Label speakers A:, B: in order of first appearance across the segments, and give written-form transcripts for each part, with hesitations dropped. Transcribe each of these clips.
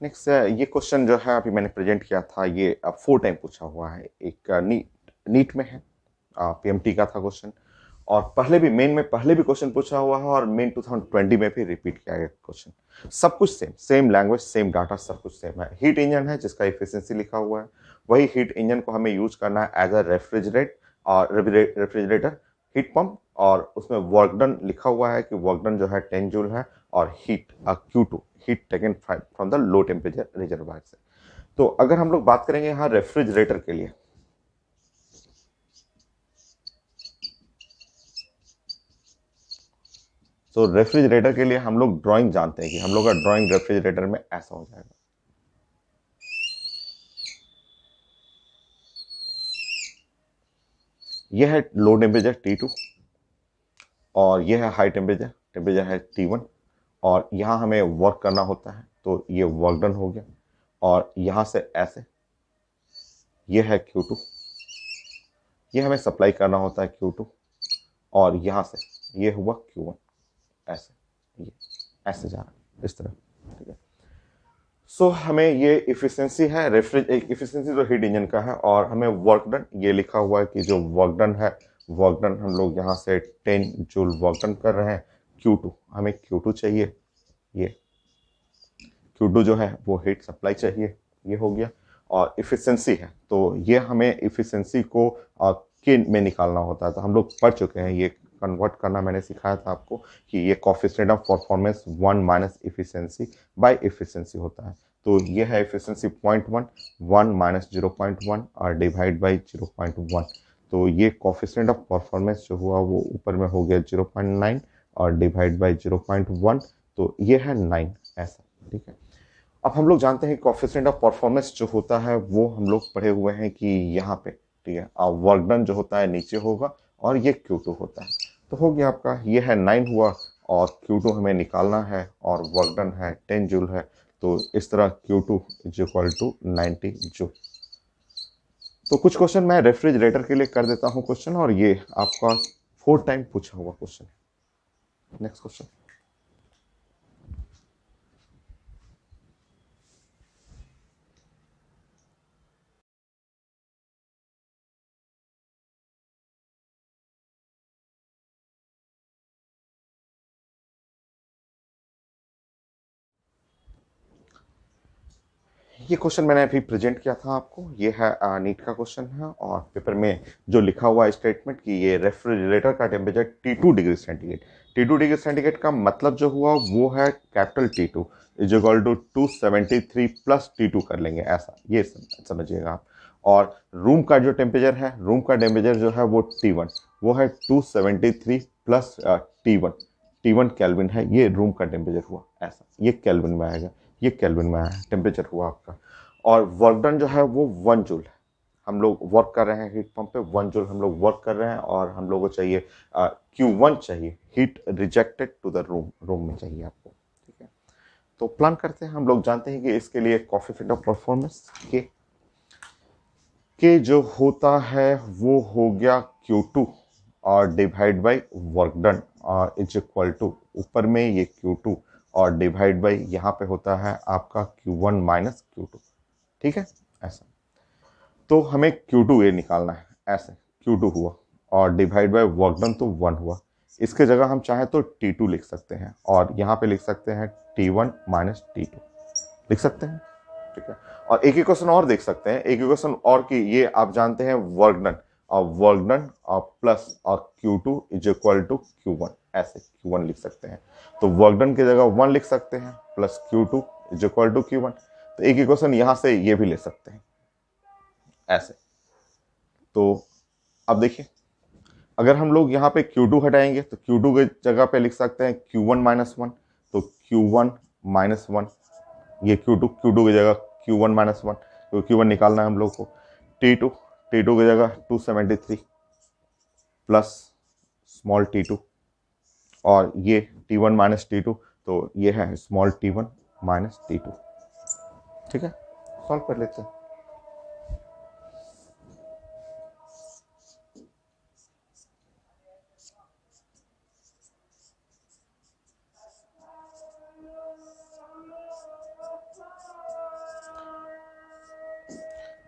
A: Next ये question जो है अभी मैंने प्रेजेंट किया था, ये 4 टाइम पूछा हुआ है। एक नीट में है, पीएमटी का था क्वेश्चन। और पहले भी मेन में पहले भी क्वेश्चन पूछा हुआ है, और मेन 2020 में भी रिपीट किया गया क्वेश्चन। सब कुछ same, same language, same data, सब कुछ सेम है। हीट इंजन है जिसका इफिशिएंसी लिखा हुआ है। वही हीट इंजन को हमें यूज करना है as a refrigerator, heat pump. और उसमें वर्क डन लिखा हुआ है कि वर्क डन जो है 10 जूल है। और heat Q2, heat taken from the low temperature reservoir से। तो अगर हम लोग बात करेंगे यहाँ रेफ्रिजरेटर के लिए, तो रेफ्रिजरेटर के लिए हम लोग ड्राइंग जानते हैं कि हम लोग का ड्राइंग रेफ्रिजरेटर में ऐसा हो जाएगा। यह है लो टेम्परेचर T2, और यह है हाई टेम्परेचर, टेम्परेचर है T1। और यहाँ हमें वर्क करना होता है, तो ये वर्क डन हो गया। और यहाँ से ऐसे, यह है Q2, ये हमें सप्लाई करना होता है Q2। और यहाँ से ये हुआ Q1, ऐसे, ये ऐसे जा रहा है इस तरह। ठीक है। सो हमें ये इफिशिएंसी है इफिशिएंसी जो हीट इंजन का है, और हमें वर्क डन ये लिखा हुआ है कि जो वर्क डन है, वर्क डन हम लोग यहाँ से 10 जूल वर्क डन कर रहे हैं। Q2, हमें Q2 चाहिए। ये Q2 जो है वो हीट सप्लाई चाहिए, ये हो गया। और इफिशिएंसी है, तो ये हमें इफिशिएंसी को के में निकालना होता है। तो हम लोग पढ़ चुके हैं, ये कन्वर्ट करना मैंने सिखाया था आपको कि ये coefficient of performance 1 minus efficiency by efficiency होता है। तो ये है इफिशिएंसी 0.1, 1 माइनस 0.1 और डिवाइड बाई 0.1। तो ये कोफिशिएंट ऑफ परफॉर्मेंस जो हुआ वो ऊपर में हो गया 0.9 और डिवाइड बाई 0.1। तो ये है 9, ऐसा। ठीक है। अब हम लोग जानते हैं कोफिशिएंट ऑफ परफॉर्मेंस जो होता है वो हम लोग पढ़े हुए हैं कि यहाँ पे, ठीक है, वर्क डन जो होता है नीचे होगा, और ये Q2 होता है। तो हो गया आपका, ये है 9 हुआ, और Q2 हमें निकालना है, और वर्क डन है 10 जूल है। तो इस तरह Q2 is equal to 90 joule. तो कुछ क्वेश्चन मैं रेफ्रिजरेटर के लिए कर देता हूँ क्वेश्चन, और ये आपका 4 टाइम पूछा हुआ क्वेश्चन। Next question. ये क्वेश्चन मैंने अभी प्रेजेंट किया था आपको। ये है नीट का क्वेश्चन है, और पेपर में जो लिखा हुआ है स्टेटमेंट कि ये रेफ्रिजरेटर का temperature T2 degree centigrade. T2 degree centigrade का मतलब जो हुआ वो है capital T2 is equal to 273 plus T2 कर लेंगे, ऐसा ये समझिएगा आप। और रूम का जो टेम्परेचर है, रूम का टेम्परेचर जो है वो T1, वो है 273 प्लस T1। T1 केल्विन है, ये रूम का टेम्परेचर हुआ, ऐसा ये केल्विन में आएगा। ये केल्विन में आया टेम्परेचर हुआ आपका। और वर्क डन जो है वो 1 जूल है। हम लोग वर्क कर रहे हैं हीट पंप पे, 1 जूल हम लोग वर्क कर रहे हैं, और हम लोगों को चाहिए Q1 चाहिए, heat rejected to the room, room में चाहिए आपको। ठीक है। तो प्लान करते हैं, हम लोग जानते हैं कि इसके लिए कोफिशिएंट ऑफ परफॉर्मेंस के जो होता है वो हो गया Q2 और divide by work done is equal to, ऊपर में ये Q2 और डिवाइड बाई यहाँ पे होता है आपका Q1 माइनस Q2। ठीक है, ऐसा। तो हमें Q2 ये निकालना है, ऐसे Q2 हुआ, और डिवाइड बाय वर्क डन तो 1 हुआ। इसके जगह हम चाहे तो T2 लिख सकते हैं, और यहाँ पे लिख सकते हैं T1 माइनस T2 लिख सकते हैं। ठीक है। और एक ही क्वेश्चन और देख सकते हैं, एक ही क्वेश्चन और कि ये आप जानते हैं वर्क डन, और वर्क डन और प्लस और Q2 is equal to Q1, ऐसे Q1 लिख सकते हैं। तो वर्क डन की जगह 1 लिख सकते हैं, plus Q2 is equal to Q1। तो एक ही क्वेश्चन यहाँ से ये भी ले सकते हैं, ऐसे। तो अब देखिए, अगर हम लोग यहाँ पे Q2 हटाएंगे तो Q2 के जगह पे लिख सकते हैं Q1 माइनस 1। तो Q1 माइनस 1, ये Q2 की जगह Q1 माइनस 1, तो Q1 निकालना है हम लोग को। T2 की जगह 273 प्लस स्मॉल T2, और ये T1 माइनस T2, तो ये है स्मॉल T1 माइनस T2। ठीक है, सॉल्व कर लेते हैं।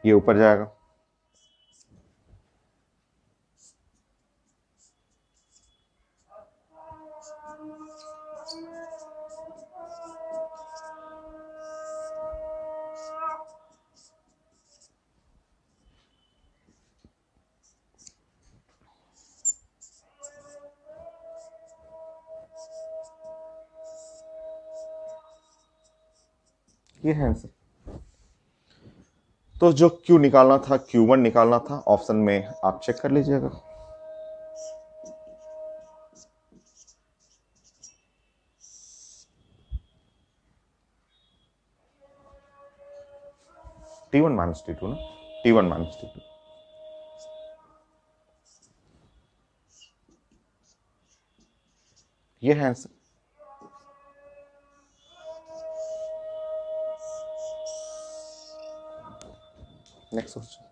A: ये ऊपर जाएगा, ये है आंसर। तो जो Q निकालना था, Q1 निकालना था, ऑप्शन में आप चेक कर लीजिएगा। T1 माइनस T2 ना, T1 माइनस T2, ये है answer. Next question.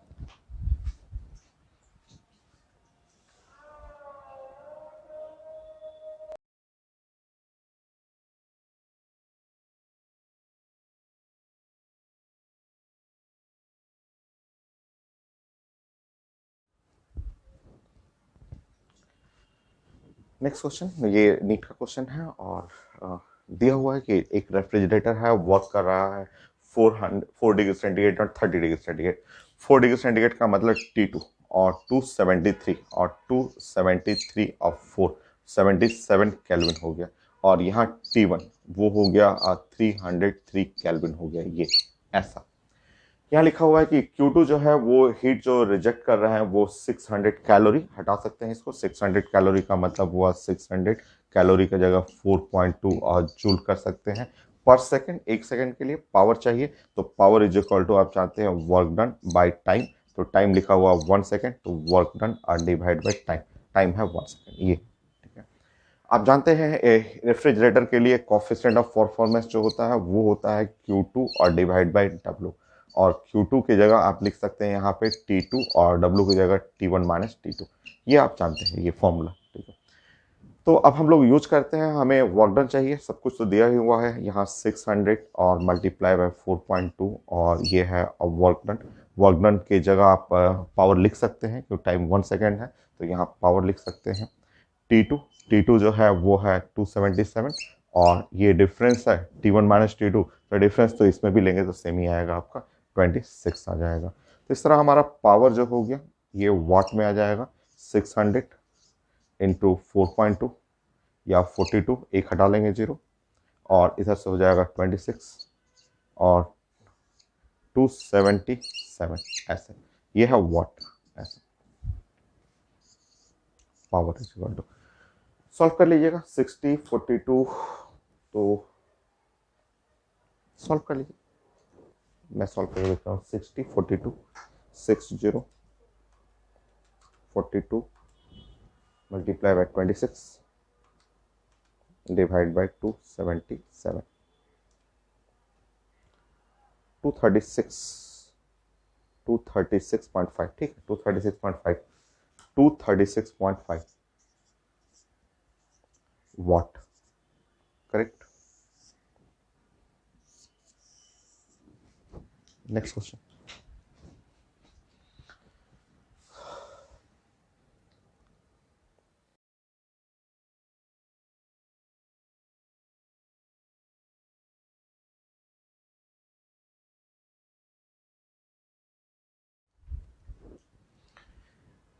A: Next question, ये नीट का क्वेश्चन है और दिया हुआ है कि एक रेफ्रिजरेटर है, वर्क कर रहा है 4 डिग्री सेंटीग्रेड और 30 डिग्री सेंटीग्रेड। 4 डिग्री सेंटीग्रेड का मतलब T2, और 273, और 273 और 477 केल्विन हो गया। और यहाँ T1 वो हो गया 303 केल्विन हो गया। ये ऐसा यहाँ लिखा हुआ है कि Q2 जो है वो हीट जो रिजेक्ट कर रहे हैं वो 600 कैलोरी, हटा सकते हैं इसको। 600 कैलोरी का मतलब हुआ 600 कैलोरी की जगह 4.2 और जूल कर सकते हैं पर सेकंड। 1 सेकंड के लिए पावर चाहिए, तो पावर इज इक्वल टू आप चाहते हैं वर्क डन बाय टाइम, तो टाइम लिखा हुआ 1 सेकंड, तो वर्क डन और डिवाइड बाई टाइम, टाइम है 1 सेकंड। ये ठीक है। आप जानते हैं रेफ्रिजरेटर के लिए कोफिशिएंट ऑफ परफॉर्मेंस जो होता है वो होता है Q2 और डिवाइड बाय W, और Q2 की जगह आप लिख सकते हैं यहाँ पे T2 और W की जगह T1 माइनस T2। ये आप जानते हैं ये फॉर्मूला, ठीक है। तो अब हम लोग यूज करते हैं, हमें वर्क डन चाहिए, सब कुछ तो दिया ही हुआ है यहाँ 600 और मल्टीप्लाई बाय 4.2, और ये है वर्क डन। वर्क डन की जगह आप पावर लिख सकते हैं क्योंकि टाइम 1 सेकंड है, तो यहाँ पावर लिख सकते हैं T2। T2 जो है वो है 277, और ये डिफरेंस है T1 माइनस T2, तो डिफरेंस तो इसमें भी लेंगे तो सेम ही आएगा आपका, 26 आ जाएगा। तो इस तरह हमारा पावर जो हो गया ये वाट में आ जाएगा। 600 इंटू 4.2 या 42, एक हटा लेंगे जीरो, और इधर से हो जाएगा 26 और 277 ऐसे। ये है वाट ऐसे, power is equal to. Solve कर लीजिएगा 60 42, तो सॉल्व कर लीजिए। मैं सॉल्व करके देखता हूँ। 60 42, 60 42 मल्टीप्लाई बाय 26 डिवाइड बाय 277, 236, 236.5, ठीक है 236.5, 236.5 वाट, करेक्ट। Next question.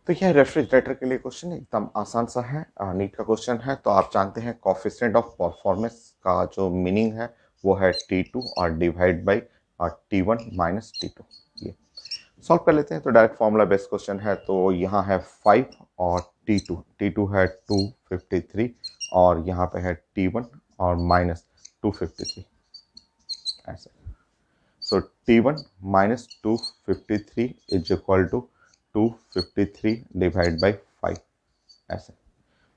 A: तो यह रेफ्रिजरेटर के लिए क्वेश्चन एकदम आसान सा है, नीट का क्वेश्चन है। तो आप जानते हैं कोफिशिएंट ऑफ परफॉर्मेंस का जो मीनिंग है वो है T2 और divide by T1 minus T2। ये सॉल्व कर लेते हैं। तो डायरेक्ट फॉर्मूला बेस्ड क्वेश्चन है, तो यहाँ है 5 और T2 है 253, और यहाँ पे है T1 और माइनस 253 ऐसे। So T1 minus 253 is equal to 253 divide by 5 ऐसे।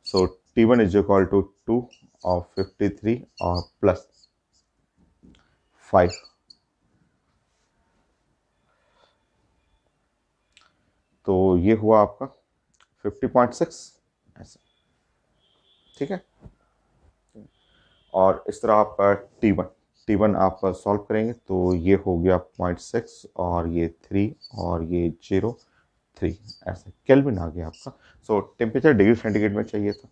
A: So T1 is equal to 2 और 53 और प्लस 5, तो ये हुआ आपका 50.6 ऐसे, ठीक है। और इस तरह आप T1 T1 आप सॉल्व करेंगे तो ये हो गया 0.6 और ये 3 और ये 0.3 ऐसे केल्विन आ गया आपका। सो टेम्परेचर डिग्री सेंटीग्रेड में चाहिए था।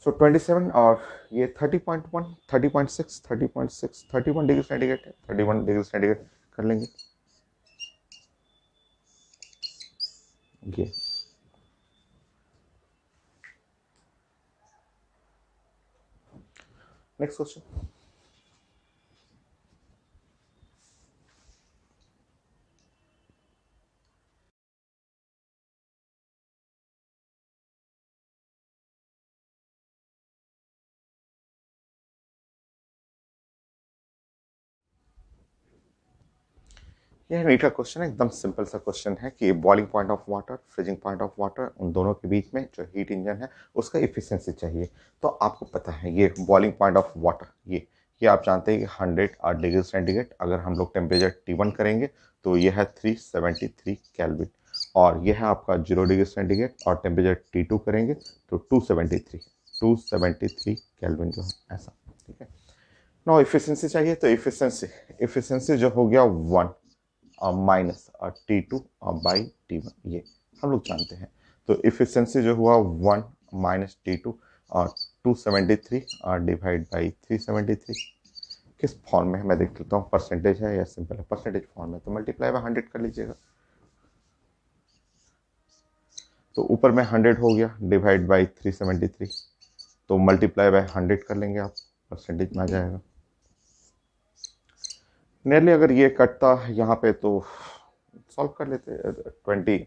A: सो 27 और ये 30.1 30.6 30.6 31 डिग्री सेंटीग्रेड है, 31 डिग्री सेंटीग्रेड कर लेंगे ये। Next question. यह नीट का क्वेश्चन है, एकदम सिंपल सा क्वेश्चन है कि boiling point of water, freezing point of water, उन दोनों के बीच में जो हीट इंजन है उसका इफिशिएंसी चाहिए। तो आपको पता है ये बॉइलिंग पॉइंट ऑफ वाटर, ये आप जानते हैं कि 100 डिग्री सेंटीग्रेड। अगर हम लोग टेम्परेचर T1 करेंगे तो यह है 373 केल्विन, और यह है आपका 0 डिग्री सेंटीग्रेड, और टेम्परेचर T2 करेंगे तो 273 केल्विन जो है ऐसा। ठीक है, नो इफिशिएंसी चाहिए, तो इफिशिएंसी जो हो गया 1 माइनस T2 बाई T1, ये हम लोग जानते हैं। तो इफिशिएंसी जो हुआ 1 माइनस T2 और 273 डिवाइड बाई 373। किस फॉर्म में है मैं देख लेता हूँ, परसेंटेज है या सिंपल है? परसेंटेज फॉर्म है, तो मल्टीप्लाई बाय 100 कर लीजिएगा। तो ऊपर में 100 हो गया डिवाइड बाई 373, तो मल्टीप्लाई बाय 100 कर लेंगे आप, परसेंटेज में आ जाएगा। नियरली अगर ये कटता यहाँ पे तो सॉल्व कर लेते। 20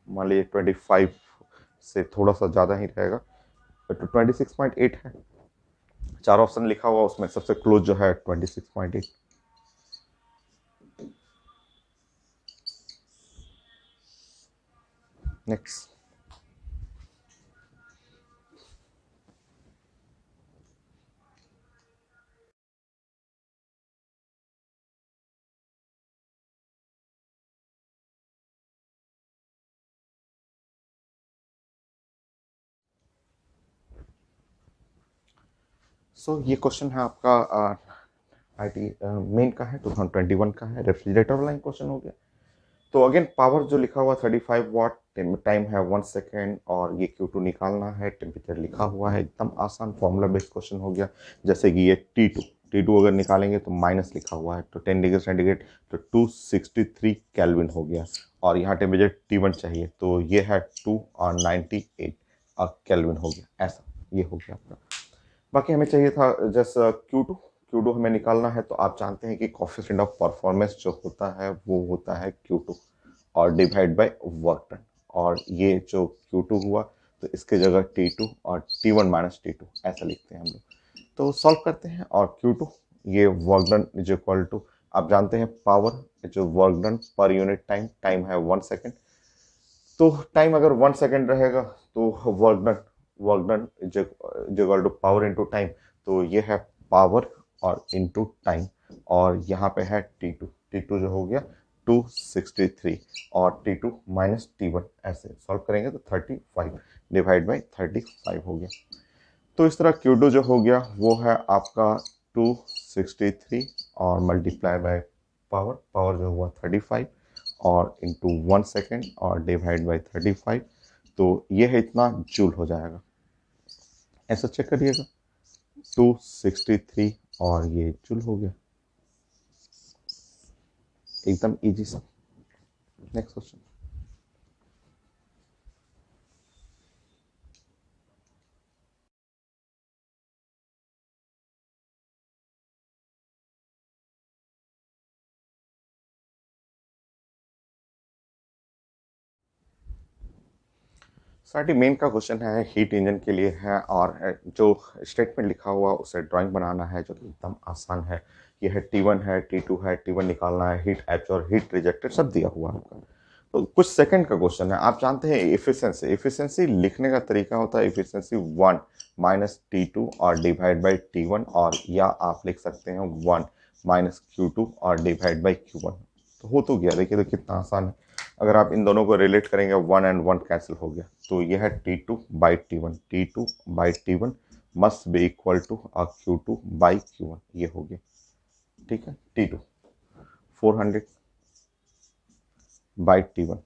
A: मान लीजिए 25 से थोड़ा सा ज़्यादा ही रहेगा, तो 26.8 है। 4 ऑप्शन लिखा हुआ उसमें सबसे क्लोज जो है 26.8। नेक्स्ट। सो ये क्वेश्चन है आपका IT मेन का है, 2021 का है, रेफ्रिजरेटर वाला क्वेश्चन हो गया। तो अगेन पावर जो लिखा हुआ 35 वाट, टाइम है 1 सेकेंड, और ये Q2 निकालना है, टेम्परेचर लिखा हुआ है, एकदम आसान फॉर्मूला बेस्ड क्वेश्चन हो गया। जैसे कि ये T2 अगर निकालेंगे तो माइनस लिखा हुआ है, तो 10 डिग्री सेंटीग्रेड तो 263 केल्विन हो गया, और यहाँ टेम्परेचर T1 चाहिए तो ये है 298 केल्विन हो गया, ऐसा ये हो गया आपका। बाकी हमें चाहिए था जैसा Q2 हमें निकालना है, तो आप जानते हैं कि कोफिशिएंट ऑफ परफॉर्मेंस जो होता है वो होता है Q2 और डिवाइड बाय वर्क डन, और ये जो Q2 हुआ तो इसके जगह T2 और T1 माइनस T2 ऐसा लिखते हैं हम लोग। तो सॉल्व करते हैं, और Q2 ये work done is equal to, आप जानते हैं पावर जो work done per unit time है 1 सेकेंड, तो टाइम अगर 1 सेकेंड रहेगा तो work done equal to power into time, तो ये है पावर और इनटू टाइम, और यहाँ पे है T2 जो हो गया 263 और T2 माइनस T1, ऐसे सॉल्व करेंगे तो 35 डिवाइड बाई 35 हो गया। तो इस तरह Q2 जो हो गया वो है आपका 263 और मल्टीप्लाई बाय पावर जो हुआ 35 और इंटू 1 सेकेंड और डिवाइड बाई 35, तो ये है इतना जूल हो जाएगा, ऐसा चेक करिएगा। 263 और ये जूल हो गया, एकदम इजी सा। Next question. साटी मेन का क्वेश्चन है, हीट इंजन के लिए है, और जो स्टेटमेंट लिखा हुआ उसे ड्राइंग बनाना है जो कि एकदम आसान है। ये है T1 है, T2 है, T1 निकालना है, हीट एब्जॉर्ब हीट रिजेक्टेड सब दिया हुआ है आपका। तो कुछ सेकंड का क्वेश्चन है। आप जानते हैं इफिशिएंसी लिखने का तरीका होता है इफिशिएंसी 1 माइनस T2 और डिवाइड बाई T1, और या आप लिख सकते हैं 1 माइनस Q2 और डिवाइड बाई Q1। तो हो तो गया, देखिए तो कितना आसान है। अगर आप इन दोनों को रिलेट करेंगे 1 एंड 1 कैंसिल हो गया, तो यह है T2/T1, T2/T1 must be equal to Q2/Q1, ये हो गया। ठीक है, T2 400/T1,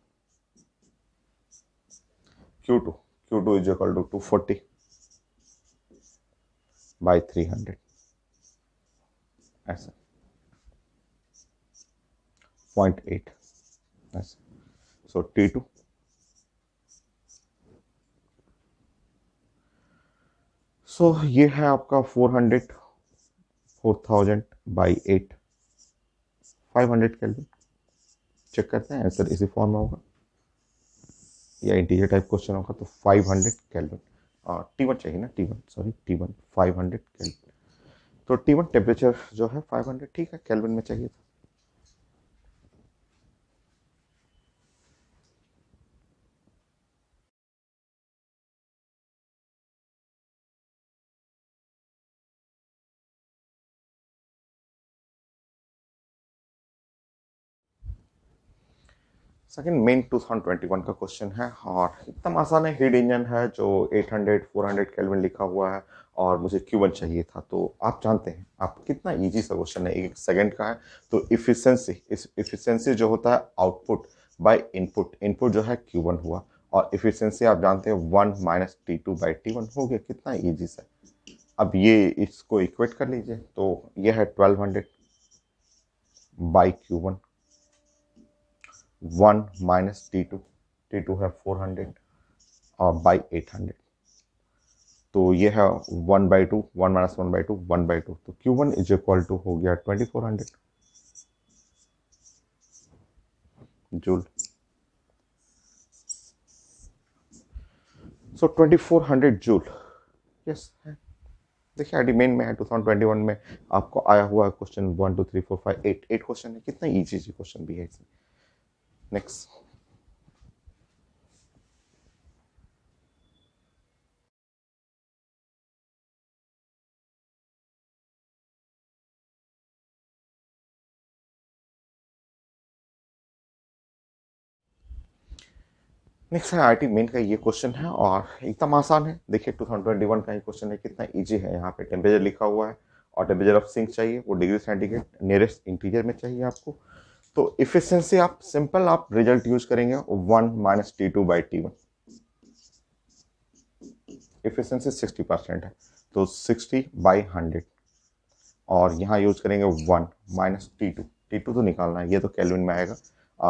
A: Q2 is equal to 240/300, ऐसा 0.8 ऐसा। सो T2 ये है आपका 4,000/8, 500 केल्विन। चेक करते हैं आंसर इसी फॉर्म में होगा या इंटीजर टाइप क्वेश्चन होगा तो 500 केल्विन। T1 चाहिए ना, T1 500 केल्विन। तो T1 टेम्परेचर जो है 500, ठीक है, केल्विन में चाहिए था। सेकंड मेन 2021 का क्वेश्चन है और एकदम आसान है। हीट इंजन है जो 800 400 केल्विन लिखा हुआ है और मुझे Q1 चाहिए था। तो आप जानते हैं आप कितना इजी सा क्वेश्चन है, 1 सेकंड का है। तो इफिशिएंसी जो होता है आउटपुट बाय इनपुट, इनपुट जो है Q1 हुआ और इफिशिएंसी आप जानते हैं 1 - T2/T1 हो गया। कितना इजी सा। अब ये इसको इक्वेट कर लीजिए, तो यह है 1200/Q1, 1 - T2, T2 है 400 और बाई 800, तो ये है 1/2, 1 - 1/2, 1/2, तो Q1 इज इक्वल टू हो गया 2400 जूल। सो 2400 जूल, यस है। देखिए आईडी मेन में है 2021 में आपको आया हुआ क्वेश्चन 1 2 3 4 5 8 क्वेश्चन है। कितना इजी क्वेश्चन भी है इसमें। नेक्स्ट, नेक्स्ट है आईटी मेन का ये क्वेश्चन है और एकदम आसान है। देखिए 2021 का ही क्वेश्चन है, कितना इजी है। यहाँ पे टेम्परेचर लिखा हुआ है और टेम्परेचर ऑफ सिंक चाहिए, वो डिग्री सेंटीग्रेड नियरेस्ट इंटीजर में चाहिए आपको। तो इफिशिएंसी आप सिंपल आप रिजल्ट यूज करेंगे 1 - T2/T1। इफिशिएंसी 60% है, तो 60/100 और यहाँ यूज करेंगे 1 - T2, T2 तो निकालना है, ये तो केल्विन में आएगा,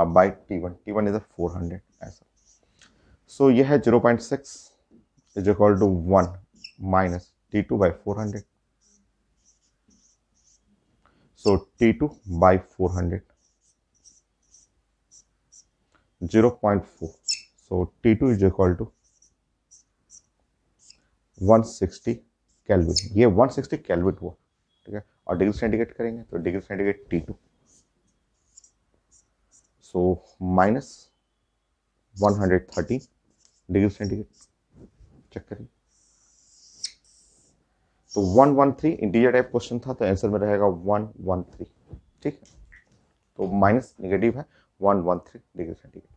A: बाई T1, T1 इज 400 ऐसा। सो यह है 0.6 is equal to 1 - T2/400, so T2/400 0.4, so T2 is equal to 160 kelvin. ये 160 केल्विन हुआ, ठीक है। और डिग्री सेंटीग्रेड करेंगे तो डिग्री सेंटीग्रेड T2, सो -130 डिग्री सेंटीग्रेड। चेक करिए, तो 113 इंटीजर टाइप क्वेश्चन था तो आंसर में रहेगा 113, ठीक है। तो माइनस नेगेटिव है 113 डिग्री सेंटीग्रेड।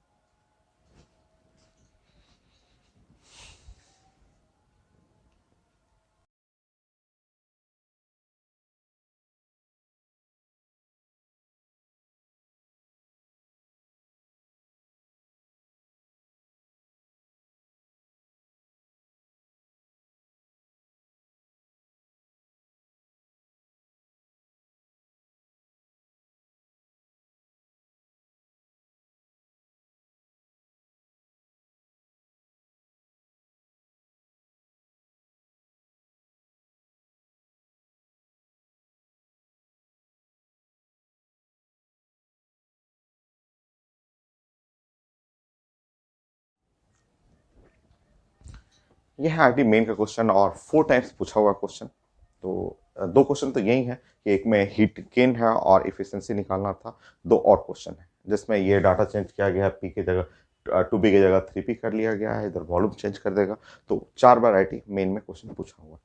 A: यह है आरटी मेन का क्वेश्चन और 4 टाइम्स पूछा हुआ क्वेश्चन। तो 2 क्वेश्चन तो यही है कि एक में हीट गेन है और इफिशिएंसी निकालना था। 2 और क्वेश्चन है जिसमें ये डाटा चेंज किया गया है, पी की जगह 2p की जगह 3p कर लिया गया है, इधर वॉल्यूम चेंज कर देगा। तो 4 बार आईटी मेन में क्वेश्चन पूछा हुआ है।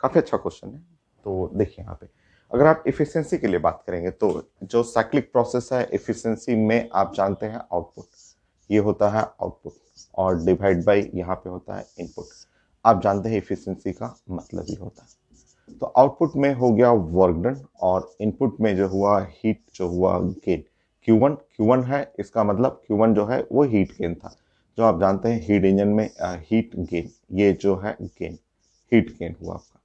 A: काफ़ी अच्छा क्वेश्चन है। तो देखिए यहाँ पे अगर आप इफिशिएंसी के लिए बात करेंगे तो जो साइक्लिक प्रोसेस है इफिशिएंसी में आप जानते हैं आउटपुट, ये होता है आउटपुट, और डिवाइड बाई यहाँ पे होता है इनपुट। आप जानते हैं इफिशिएंसी का मतलब ही होता है। तो आउटपुट में हो गया वर्क डन, और इनपुट में जो हुआ हीट जो हुआ गेन। Q1 है, इसका मतलब Q1 जो है वो हीट गेन था, जो आप जानते हैं हीट इंजन में हीट गेन, ये जो है गेन, हीट गेन हुआ आपका।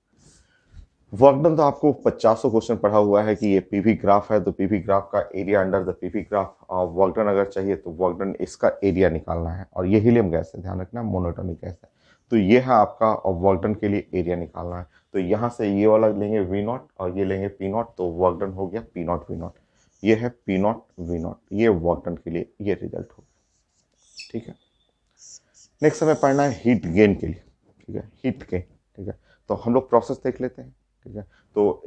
A: वर्क डन तो आपको 50 क्वेश्चन पढ़ा हुआ है कि ये पीवी ग्राफ है, तो पीवी ग्राफ का area under the PV graph, और वर्क डन अगर चाहिए तो वर्क डन इसका एरिया निकालना है। और ये हीलियम गैस है, ध्यान रखना, मोनोटोनिक गैस है। तो ये है आपका, और वर्क डन के लिए एरिया निकालना है। तो यहाँ से ये वाला लेंगे V0 और ये लेंगे P0, तो वर्क डन हो गया P0 V0। ये है P0 V0, ये वर्क डन के लिए ये रिजल्ट हो गया। ठीक है, नेक्स्ट हमें पढ़ना है हीट गेन के लिए। ठीक है, हीट गेन। ठीक है, तो हम लोग प्रोसेस देख लेते हैं। ठीक है, तो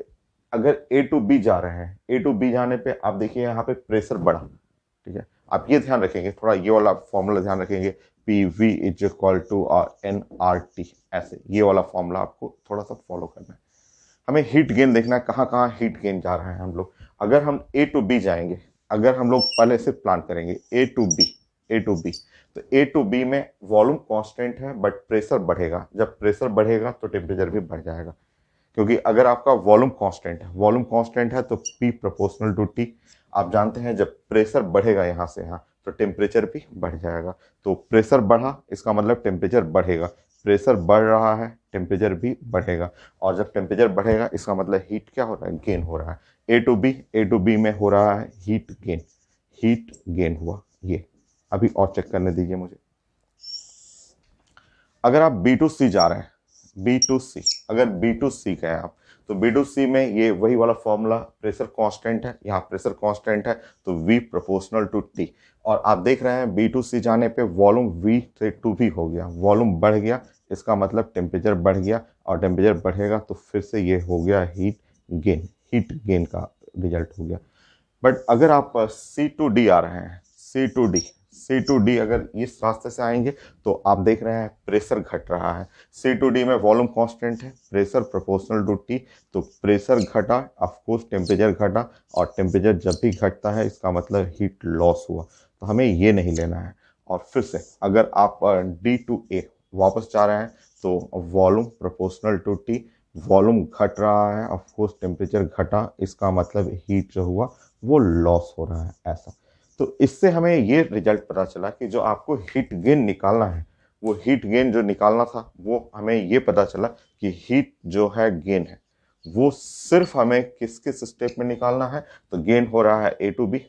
A: अगर A टू B जा रहे हैं, A टू B जाने पे आप देखिए यहाँ पे प्रेशर बढ़ा। ठीक है, आप ये ध्यान रखेंगे, थोड़ा ये वाला फॉर्मूला ध्यान रखेंगे, PV is equal to NRT, ऐसे ये वाला फॉर्मूला आपको थोड़ा सा फॉलो करना है। हमें हीट गेन देखना है, कहाँ कहाँ हीट गेन जा रहा है हम लोग। अगर हम A टू B जाएंगे, अगर हम लोग पहले से प्लान करेंगे A टू B, तो A टू B में वॉल्यूम कांस्टेंट है बट प्रेशर बढ़ेगा। जब प्रेशर बढ़ेगा तो टेम्परेचर भी बढ़ जाएगा, क्योंकि अगर आपका वॉल्यूम कांस्टेंट है तो P प्रोपोर्शनल टू T। आप जानते हैं जब प्रेशर बढ़ेगा यहाँ से यहाँ, तो टेम्परेचर भी बढ़ जाएगा। तो प्रेशर बढ़ा, इसका मतलब टेम्परेचर बढ़ेगा। प्रेशर बढ़ रहा है, टेम्परेचर भी बढ़ेगा, और जब टेम्परेचर बढ़ेगा इसका मतलब हीट क्या हो रहा है, गेन हो रहा है। ए टू बी में हो रहा है हीट गेन हुआ। ये अभी और चेक करने दीजिए मुझे। अगर आप बी टू सी जा रहे हैं, बी टू सी, अगर बी टू सी गए आप, तो बी टू सी में ये वही वाला फॉर्मूला, प्रेशर कांस्टेंट है, यहाँ प्रेशर कांस्टेंट है, तो V प्रोपोर्शनल टू T। और आप देख रहे हैं बी टू सी जाने पे वॉल्यूम V से टू V हो गया, वॉल्यूम बढ़ गया, इसका मतलब टेम्परेचर बढ़ गया, और टेम्परेचर बढ़ेगा तो फिर से ये हो गया हीट गेन का रिजल्ट हो गया। बट अगर आप C2D आ रहे हैं, C2D अगर इस रास्ते से आएंगे, तो आप देख रहे हैं प्रेशर घट रहा है। C2D में वॉल्यूम कांस्टेंट है, प्रेशर प्रोपोर्शनल टू T, तो प्रेशर घटा, ऑफकोर्स टेम्परेचर घटा, और टेम्परेचर जब भी घटता है इसका मतलब हीट लॉस हुआ, तो हमें ये नहीं लेना है। और फिर से अगर आप D2A वापस जा रहे हैं, तो volume proportional to T, volume घट रहा है, ऑफकोर्स टेम्परेचर घटा, इसका मतलब हीट जो हुआ वो लॉस हो रहा है, ऐसा। तो इससे हमें ये रिजल्ट पता चला कि जो आपको हीट गेन निकालना है, वो हीट गेन जो निकालना था, वो हमें ये पता चला कि हीट जो है गेन है, वो सिर्फ हमें किस किस स्टेप में निकालना है। तो गेन हो रहा है A टू B,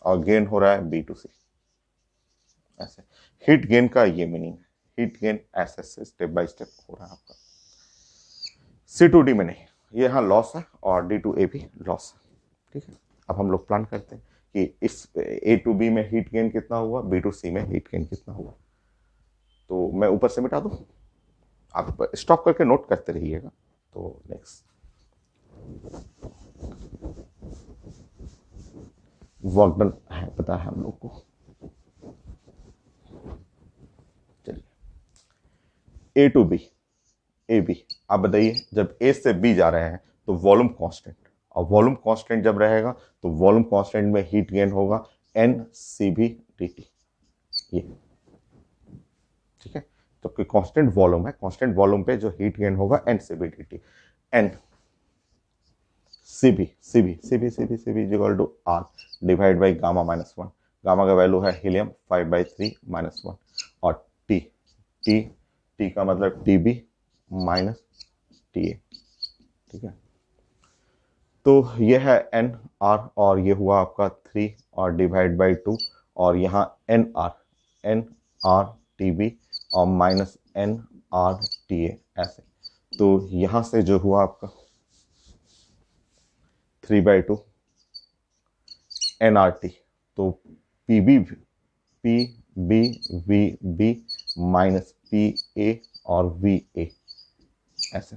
A: और गेन हो रहा है B टू C, ऐसे। हीट गेन का ये मीनिंग है, हीट गेन ऐसे स्टेप बाय स्टेप हो रहा है आपका। C2D में नहीं, ये यहाँ लॉस है, और D2A भी लॉस है। ठीक है, अब हम लोग प्लान करते हैं कि इस A टू B में हीट गेन कितना हुआ, B टू C में हीट गेन कितना हुआ। तो मैं ऊपर से मिटा दूं, आप स्टॉप करके नोट करते रहिएगा। तो नेक्स्ट वर्क डन है, पता है हम लोग को। चलिए, A to B, A B, आप बताइए जब ए से बी जा रहे हैं तो वॉल्यूम कांस्टेंट, और वॉल्यूम कांस्टेंट जब रहेगा तो वॉल्यूम कांस्टेंट में हीट गेन होगा NCV dt, ये। ठीक है, जबकि कांस्टेंट वॉल्यूम है, कांस्टेंट वॉल्यूम पे जो हीट गेन होगा NCV dt, N CB equal to R divide by gamma minus one. Gamma का वैल्यू है हीलियम 5/3 - 1, और टी का मतलब TB माइनस TA। ठीक है, तो ये है NR, और ये हुआ आपका 3 और डिवाइड बाई 2, और यहाँ NR TB और माइनस NR TA, ऐसे। तो यहाँ से जो हुआ आपका 3/2 NRT, तो PB माइनस PA और VA, ऐसे।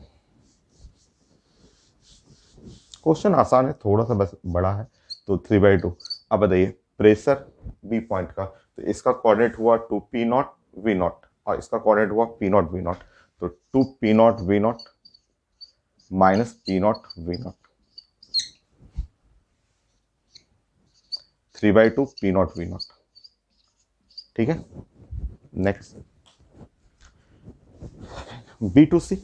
A: क्वेश्चन आसान है, थोड़ा सा बस बड़ा है, तो 3/2। अब बताइए प्रेशर बी पॉइंट का, तो इसका कोऑर्डिनेट हुआ 2P0 V0, और इसका कोऑर्डिनेट हुआ P0 V0, तो 2P0 V0 minus P0 V0, 3/2 P0 V0। ठीक है। Next B2C,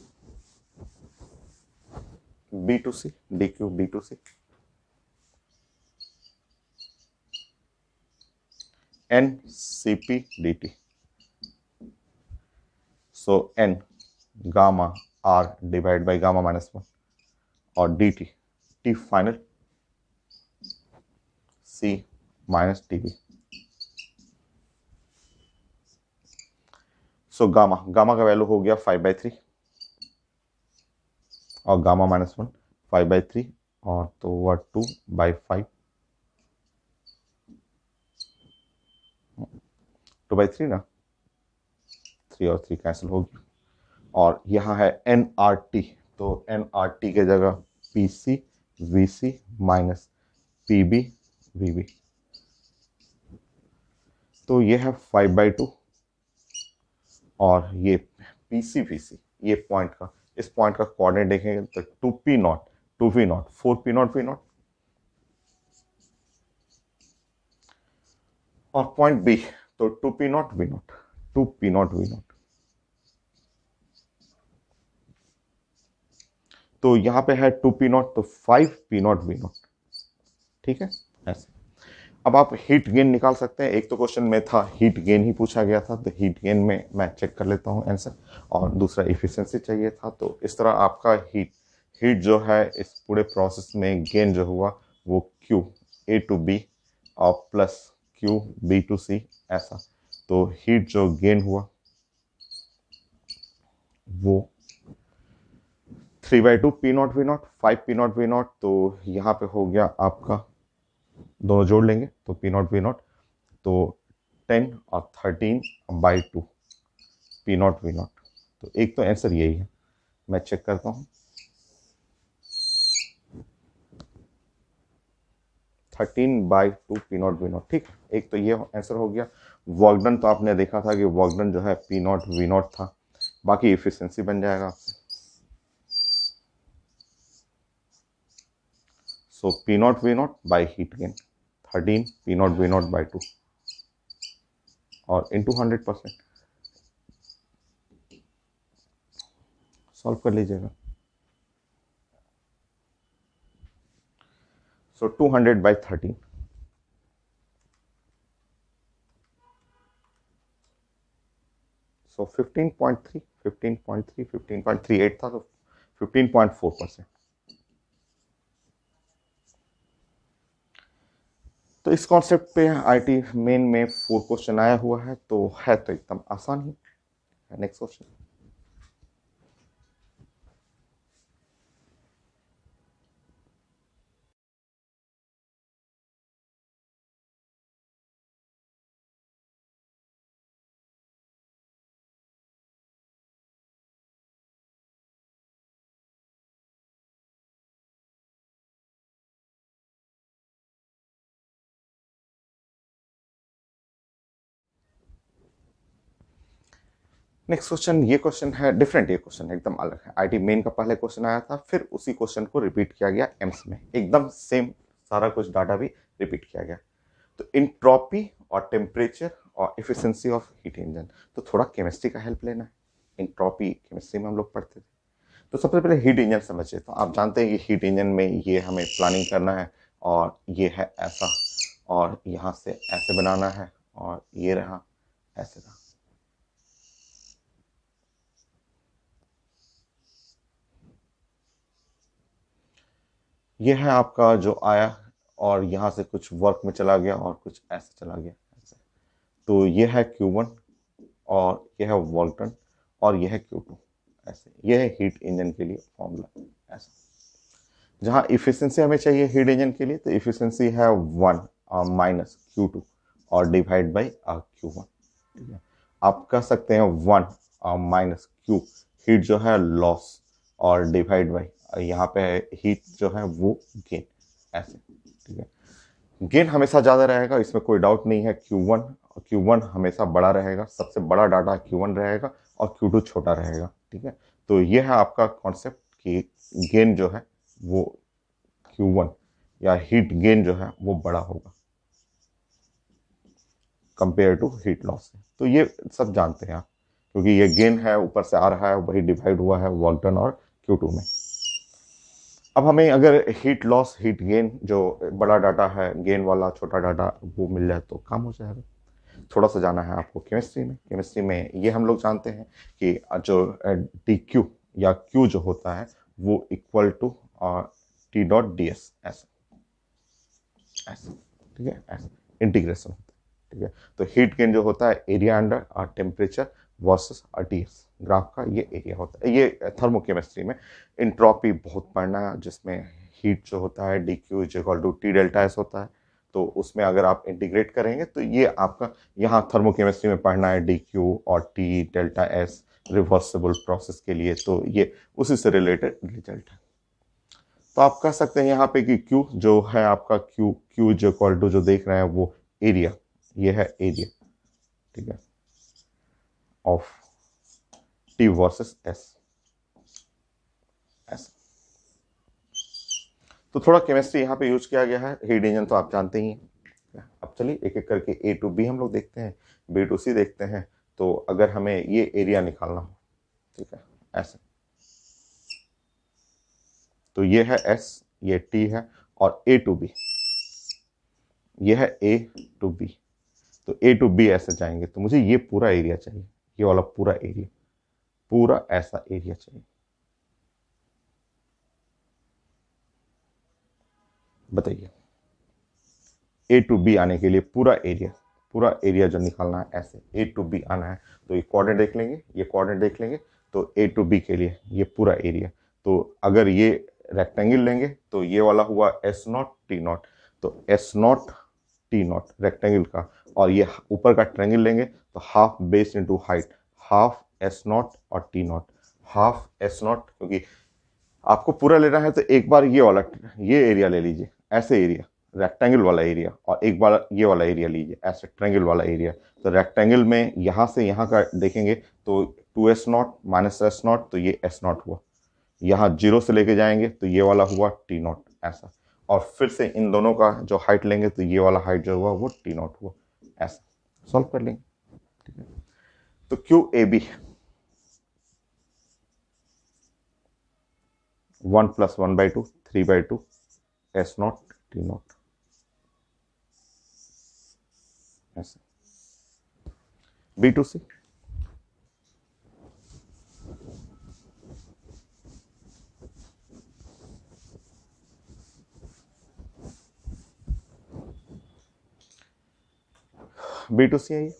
A: B2C, DQ B2C, NCP DT. So N gamma R divided by gamma minus 1 और DT, T final, C minus TB. So gamma का value हो गया 5/3 और gamma minus 1 5/3 और तो वह 2/5 2/3 ना, 3 और 3 कैंसिल हो गया और यहाँ है NRT, तो NRT के जगह PC VC minus PB VB, तो ये है 5/2 और ये PC VC, ये पॉइंट का, इस पॉइंट का कोऑर्डिनेट देखेंगे तो 2P0 2V0 4P0 V0 और पॉइंट B तो 2P0 V0 2P0 V0। तो यहाँ पे है 2P0 तो 5P0 V0, ठीक है ऐसे। अब आप हीट गेन निकाल सकते हैं, एक तो क्वेश्चन में था हीट गेन ही पूछा गया था, तो हीट गेन में मैं चेक कर लेता हूँ आंसर, और दूसरा इफिशिएंसी चाहिए था, तो इस तरह आपका हीट जो है इस पूरे प्रोसेस में गेन जो हुआ वो Q A to B और plus Q B to C ऐसा। तो हीट जो गेन हुआ वो 3/2 P0 V0 5 P0 V0, तो यहाँ पे हो गया आपका, दोनों जोड़ लेंगे तो P0 V0 तो 10 और 13/2 P0 V0। तो एक तो आंसर यही है, मैं चेक करता हूँ 13/2 P0 V0, ठीक है। एक तो ये आंसर हो गया। वर्क डन तो आपने देखा था कि वर्क डन जो है P0 V0 था, बाकी इफिशिएंसी बन जाएगा आपसे। सो P0 V0 by heat gain 13 P0 V0 by 2 और इंटू 100% सॉल्व कर लीजिएगा। सो 200/13 सो 15.3 15.38 था, तो 15.4%। तो इस कॉन्सेप्ट पे आईटी मेन में 4 क्वेश्चन आया हुआ है, तो है तो एकदम आसान ही। Next question. नेक्स्ट क्वेश्चन, ये क्वेश्चन है डिफरेंट, ये क्वेश्चन एकदम अलग है। आईटी मेन का पहले क्वेश्चन आया था, फिर उसी क्वेश्चन को रिपीट किया गया एम्स में, एकदम सेम सारा कुछ डाटा भी रिपीट किया गया। तो इंट्रोपी और टेम्परेचर और एफिशिएंसी ऑफ हीट इंजन, तो थोड़ा केमिस्ट्री का हेल्प लेना है। इंट्रोपी केमिस्ट्री में हम लोग पढ़ते थे। तो सबसे पहले हीट इंजन समझिए। तो आप जानते हैं कि हीट इंजन में ये हमें प्लानिंग करना है, और ये है ऐसा, और यहाँ से ऐसे बनाना है, और ये रहा ऐसे रहा। ये है आपका जो आया, और यहाँ से कुछ वर्क में चला गया और कुछ ऐसे चला गया ऐसे। तो ये है Q1 और ये है वर्क डन, और ये है Q2 ऐसे। ये है हीट इंजन के लिए फॉर्मूला ऐसा। जहाँ इफिशिएंसी हमें चाहिए हीट इंजन के लिए, तो इफिशिएंसी है 1 माइनस Q2 और डिवाइड बाई Q1, ठीक है। आप कह सकते हैं 1 माइनस Q हीट जो है लॉस, और डिवाइड बाई यहाँ पे हीट जो है वो गेन ऐसे, ठीक है। गेन हमेशा ज़्यादा रहेगा, इसमें कोई डाउट नहीं है। Q1 हमेशा बड़ा रहेगा, सबसे बड़ा डाटा Q1 रहेगा और Q2 छोटा रहेगा, ठीक है। तो ये है आपका कॉन्सेप्ट कि गेन जो है वो Q1 या हीट गेन जो है वो बड़ा होगा। कंपेयर टू हीट लॉस है। तो ये सब जानते हैं आप, क्योंकि ये गेन है ऊपर से आ रहा है, वही डिवाइड हुआ है वर्क डन और Q2 में। अब हमें अगर हीट लॉस हीट गेन जो बड़ा डाटा है, गेन वाला छोटा डाटा, वो मिल जाए तो काम हो जाएगा। थोड़ा सा जाना है आपको केमिस्ट्री में। केमिस्ट्री में ये हम लोग जानते हैं कि जो dq या q जो होता है वो equal to T dot D S, ऐसा ऐसा, ठीक है, ऐसा इंटीग्रेशन होता है, ठीक है। तो हीट गेन जो होता है area under temperature versus TS, graph का ये एरिया होता है। ये थर्मोकेमिस्ट्री में इंट्रॉपी बहुत पढ़ना है, जिसमें हीट जो होता है D Q is equal to T delta S होता है। तो उसमें अगर आप इंटीग्रेट करेंगे तो ये आपका यहाँ थर्मोकेमिस्ट्री में पढ़ना है डी क्यू और T delta S reversible process के लिए, तो ये उसी से रिलेटेड रिजल्ट है। तो आप कह सकते हैं यहाँ पे कि Q जो है आपका Q जो इक्वल टू जो देख रहे हैं वो एरिया, ये है एरिया, ठीक है, ऑफ T वर्सेस S, ऐसा। तो थोड़ा केमिस्ट्री यहाँ पे यूज किया गया है। हीट इंजन तो आप जानते ही हैं। अब चलिए एक एक करके A टू B हम लोग देखते हैं, B टू C देखते हैं। तो अगर हमें ये एरिया निकालना हो, ठीक है, ऐसे, तो ये है S, ये T है, और A टू B, ये है A टू B। तो A टू B ऐसे जाएंगे, तो मुझे ये पूरा एरिया चाहिए, ये वाला पूरा एरिया, पूरा ऐसा एरिया चाहिए। बताइए, A टू B आने के लिए पूरा एरिया जो निकालना है, ऐसे A टू B आना है, तो ये कोऑर्डिनेट देख लेंगे, ये कोऑर्डिनेट देख लेंगे। तो A टू B के लिए ये पूरा एरिया, तो अगर ये रेक्टेंगल लेंगे तो ये वाला हुआ S0 T0, तो S0 T0 रेक्टेंगल का, और ये ऊपर का ट्रायंगल लेंगे तो half base into height, half S0 और T0, हाफ S0, क्योंकि आपको पूरा लेना है तो एक बार ये वाला, ये एरिया ले लीजिए, ऐसे एरिया रेक्टेंगल वाला एरिया, और एक बार ये वाला एरिया लीजिए, ऐसे ट्रायंगल वाला एरिया। तो रेक्टेंगल में यहाँ से यहाँ का देखेंगे तो 2S0 माइनस S0, तो ये S0 हुआ। यहाँ जीरो से लेके जाएंगे तो ये वाला हुआ T0, ऐसा। और फिर से इन दोनों का जो हाइट लेंगे तो ये वाला हाइट जो हुआ वो T0 हुआ, ऐसा। सॉल्व कर लेंगे, ठीक है। तो QAB 1 + 1/2 3/2 S0 T0, ऐसे। B to C, B to C आइए।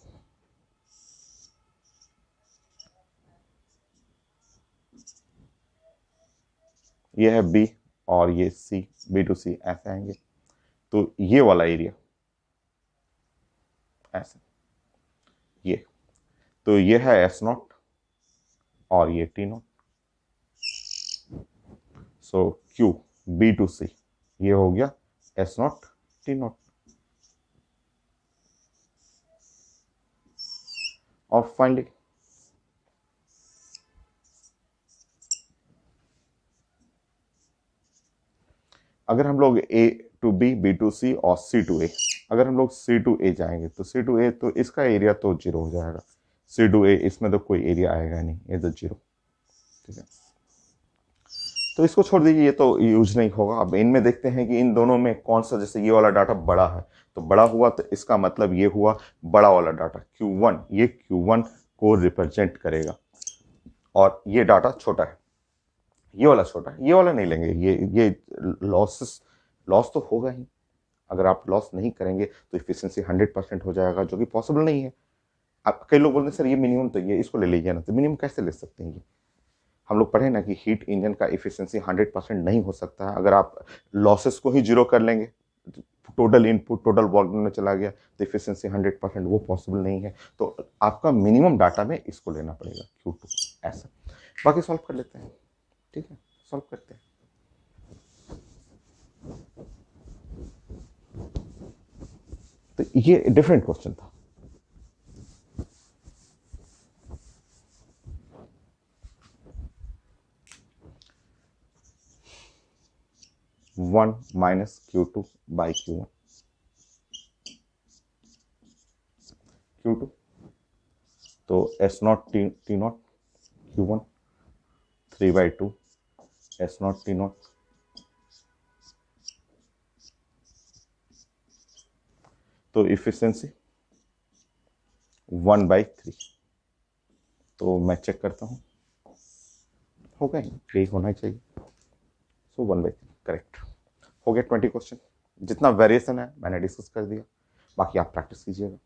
A: ये है B और ये C, B टू C ऐसे आएंगे। तो ये वाला एरिया ऐसे, ये, तो ये है S0 और ये T0। So Q B to C ये हो गया S0 T0। और फाइनली अगर हम लोग A to B, B to C और C टू A, अगर हम लोग C टू A जाएंगे तो C टू A, तो इसका एरिया तो जीरो हो जाएगा। C टू A इसमें तो कोई एरिया आएगा नहीं, ये तो जीरो, ठीक है। तो इसको छोड़ दीजिए, ये तो यूज नहीं होगा। अब इनमें देखते हैं कि इन दोनों में कौन सा, जैसे ये वाला डाटा बड़ा है, तो बड़ा हुआ तो इसका मतलब ये हुआ बड़ा वाला डाटा Q1, ये Q1 को रिप्रेजेंट करेगा, और ये डाटा छोटा है, ये वाला छोटा है, ये वाला नहीं लेंगे। ये लॉस तो होगा ही। अगर आप लॉस नहीं करेंगे तो इफिशिएंसी 100% हो जाएगा, जो कि पॉसिबल नहीं है। आप कई लोग बोलते हैं सर ये मिनिमम, तो ये इसको ले लीजिए ना, तो मिनिमम कैसे ले सकते हैं? ये हम लोग पढ़े ना कि हीट इंजन का इफिशिएंसी 100% नहीं हो सकता है। अगर आप लॉसेस को ही जीरो कर लेंगे, टोटल इनपुट टोटल वर्क में चला गया, तो इफिशिएंसी 100% वो पॉसिबल नहीं है। तो आपका मिनिमम डाटा में इसको लेना पड़ेगा Q2, ऐसा। बाकी सॉल्व कर लेते हैं, ठीक है, सॉल्व करते हैं। तो ये डिफरेंट क्वेश्चन था। 1 - Q2 by Q1, Q2, तो S not T not Q1 3/2 S not T not, तो इफिशियंसी 1/3। तो मैं चेक करता हूँ, होगा ही, यही होना चाहिए। सो 1/3 करेक्ट हो गया। 20 क्वेश्चन, जितना वेरिएशन है मैंने डिस्कस कर दिया, बाकी आप प्रैक्टिस कीजिएगा।